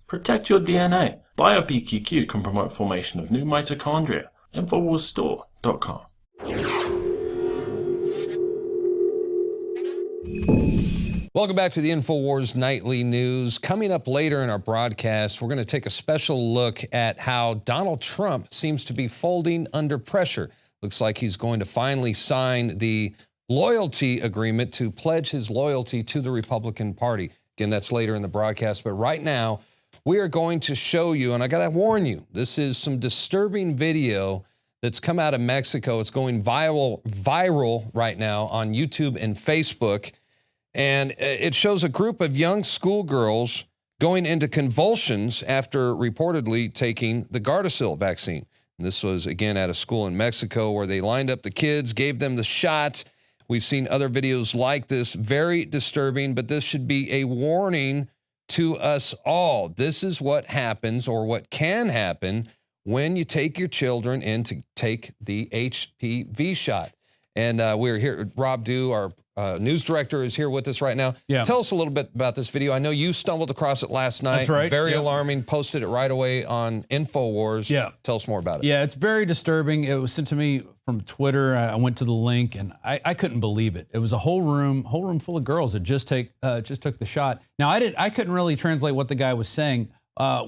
Protect your DNA. BioPQQ can promote formation of new mitochondria. Infowarsstore.com. Welcome back to the Infowars Nightly News. Coming up later in our broadcast, we're going to take a special look at how Donald Trump seems to be folding under pressure. Looks like he's going to finally sign the loyalty agreement to pledge his loyalty to the Republican Party. Again, that's later in the broadcast. But right now, we are going to show you, and I got to warn you, this is some disturbing video that's come out of Mexico. It's going viral right now on YouTube and Facebook. And it shows a group of young schoolgirls going into convulsions after reportedly taking the Gardasil vaccine. And this was, again, at a school in Mexico where they lined up the kids, gave them the shot. We've seen other videos like this, very disturbing, but this should be a warning to us all. This is what happens, or what can happen, when you take your children in to take the HPV shot. And we're here, Rob Dew, our news director, is here with us right now. Yeah. Tell us a little bit about this video. I know you stumbled across it last night. That's right. Very alarming. Posted it right away on Infowars. Yeah. Tell us more about it. Yeah, it's very disturbing. It was sent to me from Twitter. I went to the link, and I couldn't believe it. It was a whole room full of girls that just took the shot. Now, I couldn't really translate what the guy was saying.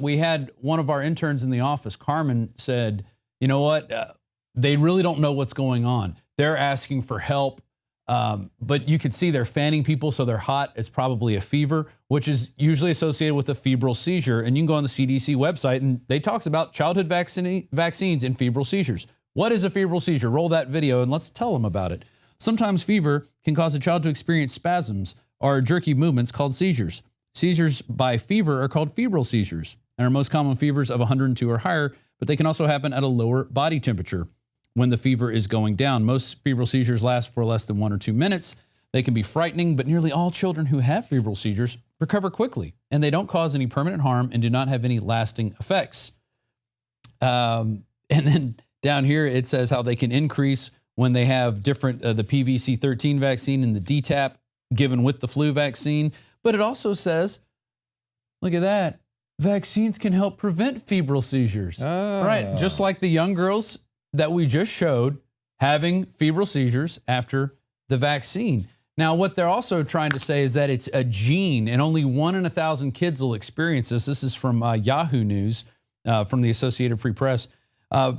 We had one of our interns in the office, Carmen, said, you know what? They really don't know what's going on. They're asking for help. But you could see they're fanning people, so they're hot. It's probably a fever, which is usually associated with a febrile seizure. And you can go on the CDC website, and they talks about childhood vaccines and febrile seizures. What is a febrile seizure? Roll that video, and let's tell them about it. Sometimes fever can cause a child to experience spasms or jerky movements called seizures. Seizures by fever are called febrile seizures, and are most common fevers of 102 or higher, but they can also happen at a lower body temperature when the fever is going down. Most febrile seizures last for less than 1 or 2 minutes. They can be frightening, but nearly all children who have febrile seizures recover quickly, and they don't cause any permanent harm and do not have any lasting effects. And then down here, it says how they can increase when they have different, the PVC-13 vaccine and the DTaP given with the flu vaccine. But it also says, look at that, vaccines can help prevent febrile seizures. Right, just like the young girls that we just showed having febrile seizures after the vaccine. Now, what they're also trying to say is that it's a gene, and only 1 in 1,000 kids will experience this. This is from Yahoo News, from the Associated Free Press.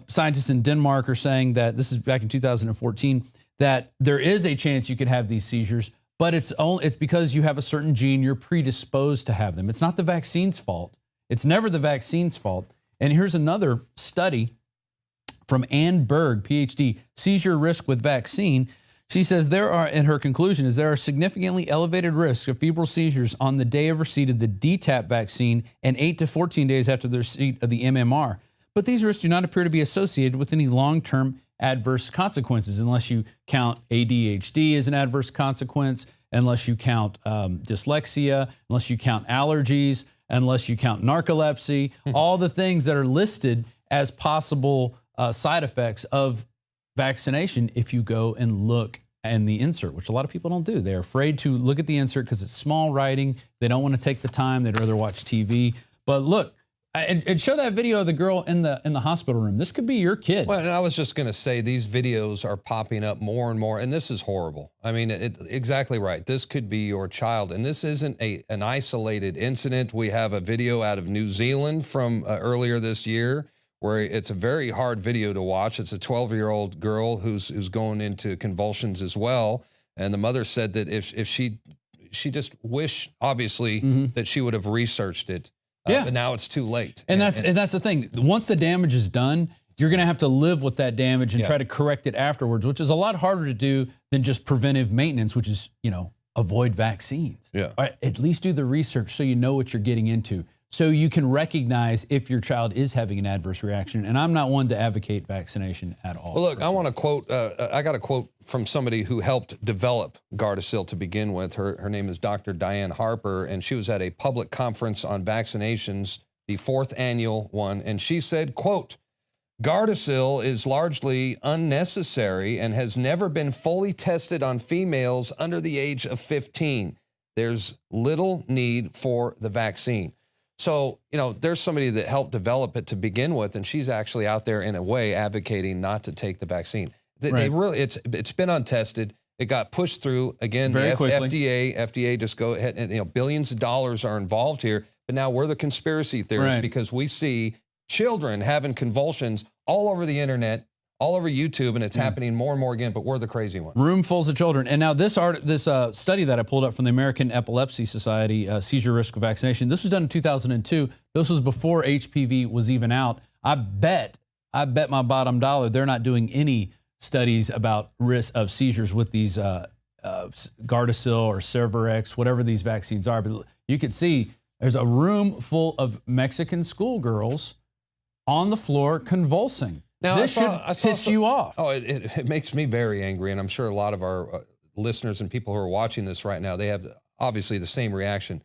Scientists in Denmark are saying that, this is back in 2014, that there is a chance you could have these seizures, but it's because you have a certain gene, you're predisposed to have them. It's not the vaccine's fault. It's never the vaccine's fault. And here's another study from Ann Berg, PhD, seizure risk with vaccine. She says and her conclusion is there are significantly elevated risks of febrile seizures on the day of receipt of the DTaP vaccine and 8 to 14 days after the receipt of the MMR. But these risks do not appear to be associated with any long-term adverse consequences, unless you count ADHD as an adverse consequence, unless you count dyslexia, unless you count allergies, unless you count narcolepsy, all the things that are listed as possible side effects of vaccination if you go and look in the insert, which a lot of people don't do. They're afraid to look at the insert because it's small writing. They don't want to take the time. They'd rather watch TV. But look, and show that video of the girl in the hospital room. This could be your kid. Well, and I was just going to say, these videos are popping up more and more, and this is horrible. I mean, exactly right. This could be your child, and this isn't an isolated incident. We have a video out of New Zealand from earlier this year, where it's a very hard video to watch. It's a 12-year-old girl who's going into convulsions as well. And the mother said that if she just wished, obviously, that she would have researched it. But now it's too late. And that's the thing. Once the damage is done, you're going to have to live with that damage and try to correct it afterwards, which is a lot harder to do than just preventive maintenance, which is, avoid vaccines. Yeah. Or at least do the research so you know what you're getting into, so you can recognize if your child is having an adverse reaction. And I'm not one to advocate vaccination at all. Well, look, I want to quote, I got a quote from somebody who helped develop Gardasil to begin with. Her name is Dr. Diane Harper, and she was at a public conference on vaccinations, the 4th annual one, and she said, quote, Gardasil is largely unnecessary and has never been fully tested on females under the age of 15. There's little need for the vaccine. So, you know, there's somebody that helped develop it to begin with, and she's actually out there in a way advocating not to take the vaccine. They really, it's been untested. It got pushed through again. Very quickly. FDA just go ahead and, you know, billions of dollars are involved here. But now we're the conspiracy theorists because we see children having convulsions all over the internet, all over YouTube, and it's happening more and more again. But we're the crazy ones. Roomfuls of children. And now this study that I pulled up from the American Epilepsy Society, seizure risk of vaccination. This was done in 2002. This was before HPV was even out. I bet my bottom dollar they're not doing any studies about risk of seizures with these Gardasil or Cervarix, whatever these vaccines are. But you can see there's a room full of Mexican schoolgirls on the floor convulsing. Now, this should piss you off. Oh, it makes me very angry, and I'm sure a lot of our listeners and people who are watching this right now, they have obviously the same reaction.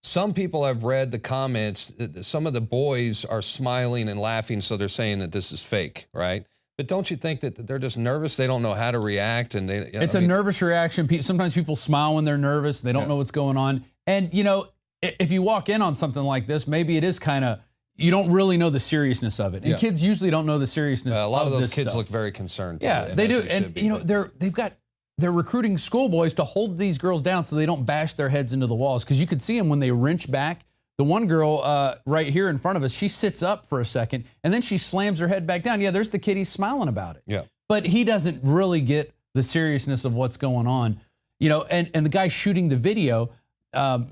Some people have read the comments. Some of the boys are smiling and laughing, so they're saying that this is fake, right? But don't you think that they're just nervous? They don't know how to react, and it's a nervous reaction. Sometimes people smile when they're nervous. They don't know what's going on. And you know, if you walk in on something like this, maybe it is kind of, you don't really know the seriousness of it. And kids usually don't know the seriousness of this. A lot of those kids stuff. look very concerned. Yeah, they do. And you know, they're recruiting schoolboys to hold these girls down so they don't bash their heads into the walls. Because you could see them when they wrench back. The one girl right here in front of us, she sits up for a second, and then she slams her head back down. Yeah, there's the kid. He's smiling about it. Yeah. But he doesn't really get the seriousness of what's going on. You know, and the guy shooting the video,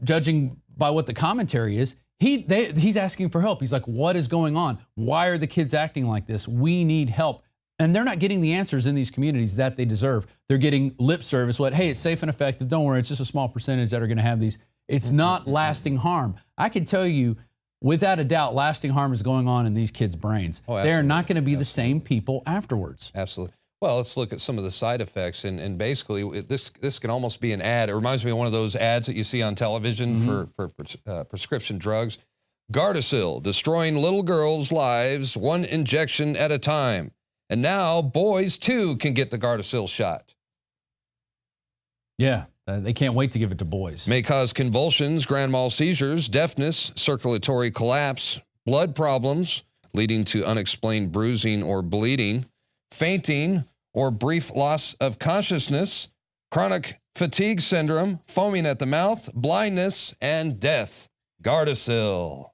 judging by what the commentary is, he's asking for help. He's like, what is going on? Why are the kids acting like this? We need help. And they're not getting the answers in these communities that they deserve. They're getting lip service. Hey, it's safe and effective. Don't worry, it's just a small percentage that are going to have these. It's not lasting harm. I can tell you, without a doubt, lasting harm is going on in these kids' brains. Oh, they're not going to be the same people afterwards. Absolutely. Well, let's look at some of the side effects. And basically, this can almost be an ad. It reminds me of one of those ads that you see on television for prescription drugs. Gardasil, destroying little girls' lives one injection at a time. And now boys, too, can get the Gardasil shot. Yeah. They can't wait to give it to boys. May cause convulsions, grand mal seizures, deafness, circulatory collapse, blood problems leading to unexplained bruising or bleeding, fainting or brief loss of consciousness, chronic fatigue syndrome, foaming at the mouth, blindness, and death. Gardasil.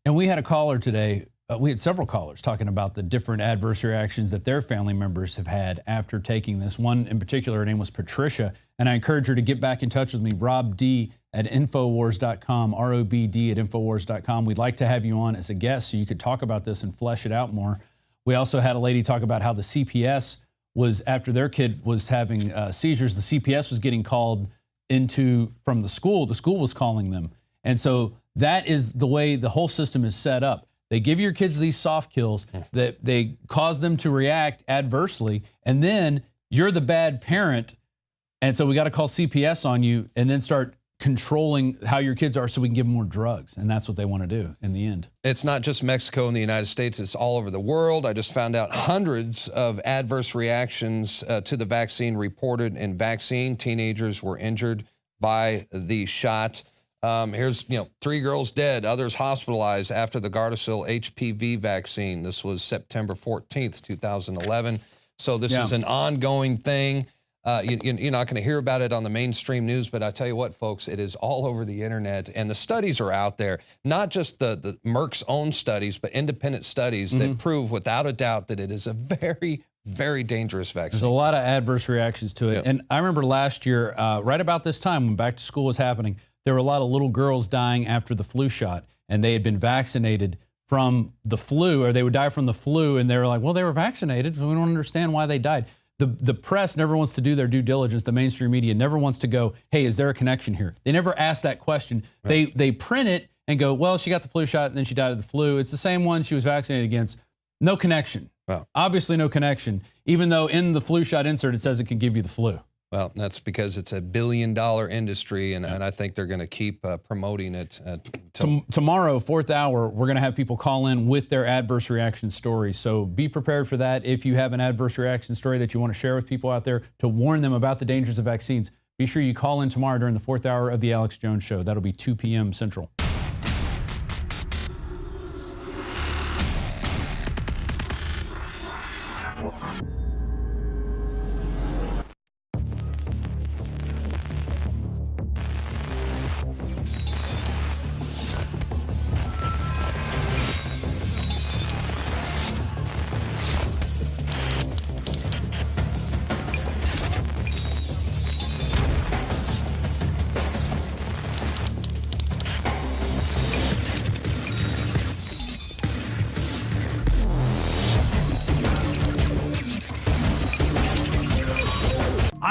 And we had a caller today. We had several callers talking about the different adverse reactions that their family members have had after taking this. One in particular, her name was Patricia, and I encourage her to get back in touch with me, Rob D at Infowars.com, ROBD at Infowars.com. We'd like to have you on as a guest so you could talk about this and flesh it out more. We also had a lady talk about how the CPS was, after their kid was having seizures, the CPS was getting called from the school. The school was calling them. And so that is the way the whole system is set up. They give your kids these soft kills that they cause them to react adversely, and then you're the bad parent, and so we got to call CPS on you and then start controlling how your kids are so we can give them more drugs, and that's what they want to do in the end. It's not just Mexico and the United States, it's all over the world. I just found out hundreds of adverse reactions to the vaccine reported in vaccine. Teenagers were injured by the shot. Here's, 3 girls dead, others hospitalized after the Gardasil HPV vaccine. This was September 14th, 2011. So this is an ongoing thing. You're not going to hear about it on the mainstream news, but I tell you what, folks, it is all over the internet, and the studies are out there. Not just the Merck's own studies, but independent studies that prove without a doubt that it is a very, very dangerous vaccine. There's a lot of adverse reactions to it. And I remember last year, right about this time when back to school was happening, there were a lot of little girls dying after the flu shot, and they had been vaccinated from the flu, or they would die from the flu, and they were like, well, they were vaccinated, so we don't understand why they died. The press never wants to do their due diligence. The mainstream media never wants to go, hey, is there a connection here? They never ask that question. Right. They print it and go, well, she got the flu shot, and then she died of the flu. It's the same one she was vaccinated against. No connection. Wow. Obviously no connection, even though in the flu shot insert it says it can give you the flu. Well, that's because it's a billion-dollar industry, and I think they're going to keep promoting it. Tomorrow, 4th hour, we're going to have people call in with their adverse reaction stories. So be prepared for that. If you have an adverse reaction story that you want to share with people out there to warn them about the dangers of vaccines, be sure you call in tomorrow during the 4th hour of the Alex Jones Show. That'll be 2 p.m. Central.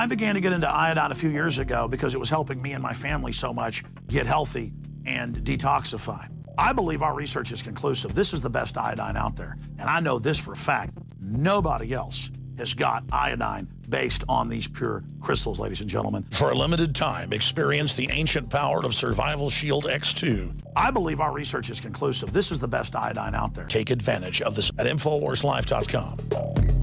I began to get into iodine a few years ago because it was helping me and my family so much get healthy and detoxify. I believe our research is conclusive. This is the best iodine out there. And I know this for a fact. Nobody else has got iodine based on these pure crystals, ladies and gentlemen. For a limited time, experience the ancient power of Survival Shield X2. I believe our research is conclusive. This is the best iodine out there. Take advantage of this at InfoWarsLife.com.